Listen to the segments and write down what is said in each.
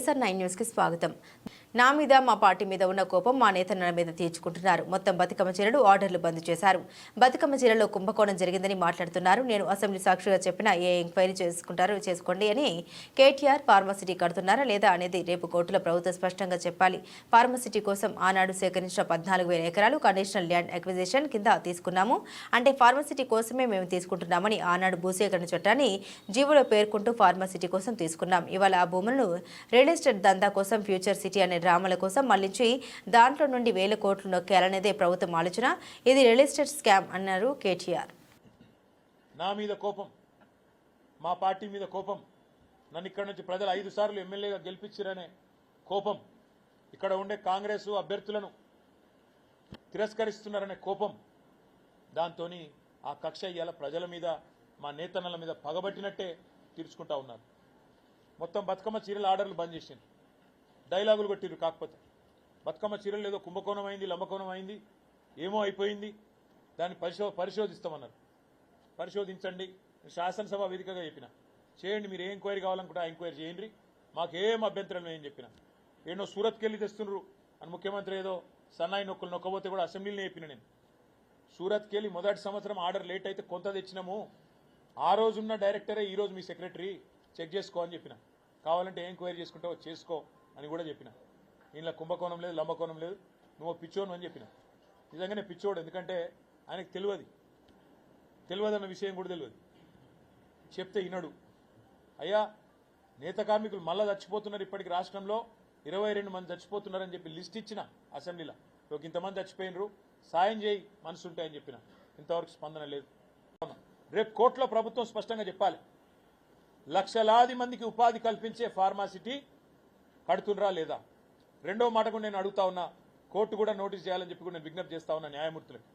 KSR9 news కి స్వాగతం. నా మీద మా పార్టీ మీద ఉన్న కోపం మా నేతల మీద తీర్చుకుంటున్నారు. మొత్తం బతుకమ్మ చీరలు ఆర్డర్లు బంద్ చేశారు. బతుకమ్మ చీరలో కుంభకోణం జరిగిందని మాట్లాడుతున్నారు. నేను అసెంబ్లీ సాక్షిగా చెప్పిన ఏ ఎంక్వైరీ చేసుకోండి అని కేటీఆర్ ఫార్మసిటీ కడుతున్నారా లేదా అనేది రేపు కోర్టులో ప్రభుత్వం స్పష్టంగా చెప్పాలి. ఫార్మసిటీ కోసం ఆనాడు సేకరించిన 14,000 ఎకరాలు కండిషనల్ ల్యాండ్ అక్విజిషన్ కింద తీసుకున్నాము. అంటే ఫార్మసిటీ కోసమే మేము తీసుకుంటున్నామని ఆనాడు భూసేకరణ చట్టాన్ని జీవోలో పేర్కొంటూ ఫార్మసిటీ కోసం తీసుకున్నాం. ఇవాళ ఆ భూములను రియల్ ఎస్టేట్ దందా కోసం ఫ్యూచర్ సిటీ అనే డ్రామాల కోసం మళ్లించి దాంట్లో నుండి 1,000 కోట్లు నొక్కేయాలనేదే ప్రభుత్వం ఆలోచన. ఇది రియల్ ఎస్టేట్ స్కామ్ అన్నారు కేటీఆర్. నా మీద కోపం, మా పార్టీ మీద కోపం, నన్ను ఇక్కడ నుంచి ప్రజలు 5 సార్లు ఎమ్మెల్యేగా గెలిపించారనే కోపం, ఇక్కడ ఉండే కాంగ్రెస్ అభ్యర్థులను తిరస్కరిస్తున్నారనే కోపం, దాంతో ఆ కక్ష ఇవాళ ప్రజల మీద మా నేతన్నల మీద పగబట్టినట్టే తీర్చుకుంటా ఉన్నారు. మొత్తం బతుకమ్మ చీరల ఆర్డర్లు బంద్ చేసిండ్రు, డైలాగులు కొట్టిరు. కాకపోతే బతుకమ్మ చీరలు ఏదో కుంభకోణం అయింది, లంబకోణం అయింది, ఏమో అయిపోయింది, దాన్ని పరిశోధిస్తామన్నారు. పరిశోధించండి, శాసనసభ వేదికగా చెప్పిన చేయండి, మీరు ఏ ఎంక్వైరీ కావాలనుకుంటే ఆ ఎంక్వైరీ చేయండి, మాకేం అభ్యంతరం ఏం చెప్పిన. ఏదో సూరత్కి వెళ్ళి తెస్తుండ్రు అని ముఖ్యమంత్రి ఏదో సన్నాయి నొక్కులు నొక్కబోతే కూడా అసెంబ్లీలో చెప్పిన. నేను సూరత్కి వెళ్ళి మొదటి సంవత్సరం ఆర్డర్ లేట్ అయితే కొంత తెచ్చినాము, ఆ రోజున్న డైరెక్టరే ఈరోజు మీ సెక్రటరీ చెక్ చేసుకో అని చెప్పిన. కావాలంటే ఏ ఎంక్వైరీ చేసుకుంటావో చేసుకో అని కూడా చెప్పిన. ఇంట్లో కుంభకోణం లేదు, లంబకోణం లేదు, నువ్వు పిచ్చోను అని చెప్పిన. నిజంగానే పిచ్చోడు, ఎందుకంటే ఆయనకు తెలియదు అన్న విషయం కూడా తెలియదు. చెప్తే వినడు. అయ్యా నేత కార్మికులు మళ్ళా చచ్చిపోతున్నారు, ఇప్పటికి రాష్ట్రంలో 22 మంది చచ్చిపోతున్నారని చెప్పి లిస్ట్ ఇచ్చిన అసెంబ్లీలో. ఇంతమంది చచ్చిపోయినరు, సాయం చేయి మనసు ఉంటాయని చెప్పిన. ఇంతవరకు స్పందన లేదు. రేపు కోర్టులో ప్రభుత్వం స్పష్టంగా చెప్పాలి, లక్షలాది మందికి ఉపాధి కల్పించే ఫార్మాసిటీ కడుతుండ్రా లేదా. రెండో మాట కూడా నేను అడుగుతా ఉన్నా, కోర్టు కూడా నోటీస్ చేయాలని చెప్పి కూడా నేను విజ్ఞప్తి చేస్తా ఉన్నా న్యాయమూర్తులకు.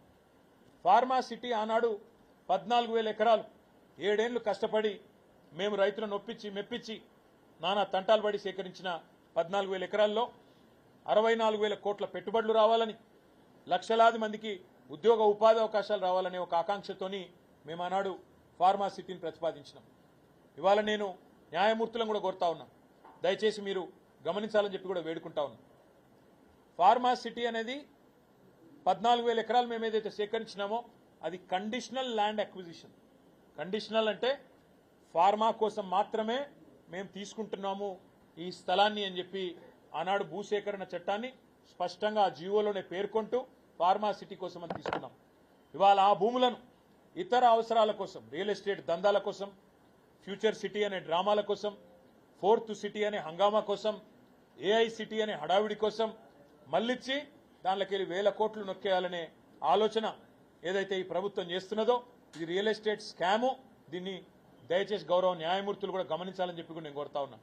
ఫార్మాసిటీ ఆనాడు 14,000 ఎకరాలు 7 ఏళ్లు కష్టపడి మేము రైతులను మెప్పించి నానా తంటాలు పడి సేకరించిన 14,000 ఎకరాల్లో 64,000 కోట్ల పెట్టుబడులు రావాలని, లక్షలాది మందికి ఉద్యోగ ఉపాధి అవకాశాలు రావాలనే ఒక ఆకాంక్షతోని మేము ఆనాడు ఫార్మాసిటీని ప్రతిపాదించినాం. ఇవాళ నేను న్యాయమూర్తులను కూడా కోరుతా ఉన్నా, దయచేసి మీరు గమనించాలని చెప్పి కూడా వేడుకుంటా ఉన్నా. ఫార్మాసిటీ అనేది 14,000 ఎకరాలు మేము ఏదైతే సేకరించినామో అది కండిషనల్ ల్యాండ్ అక్విజిషన్. కండిషనల్ అంటే ఫార్మా కోసం మాత్రమే మేము తీసుకుంటున్నాము ఈ స్థలాన్ని అని చెప్పి ఆనాడు భూసేకరణ చట్టాన్ని స్పష్టంగా ఆ జీవోలోనే పేర్కొంటూ ఫార్మాసిటీ కోసం అని తీసుకున్నాం. ఇవాళ ఆ భూములను ఇతర అవసరాల కోసం, రియల్ ఎస్టేట్ దందాల కోసం, ఫ్యూచర్ సిటీ అనే డ్రామాల కోసం, 4th సిటీ అనే హంగామా కోసం, AI సిటీ అనే హడావిడి కోసం మళ్ళిచ్చి దానిలోకి 1,000 కోట్లు నొక్కేయాలనే ఆలోచన ఏదైతే ఈ ప్రభుత్వం చేస్తున్నదో ఇది రియల్ ఎస్టేట్ స్కాము. దీన్ని దయచేసి గౌరవ న్యాయమూర్తులు కూడా గమనించాలని చెప్పి కూడా నేను కోరుతా ఉన్నా.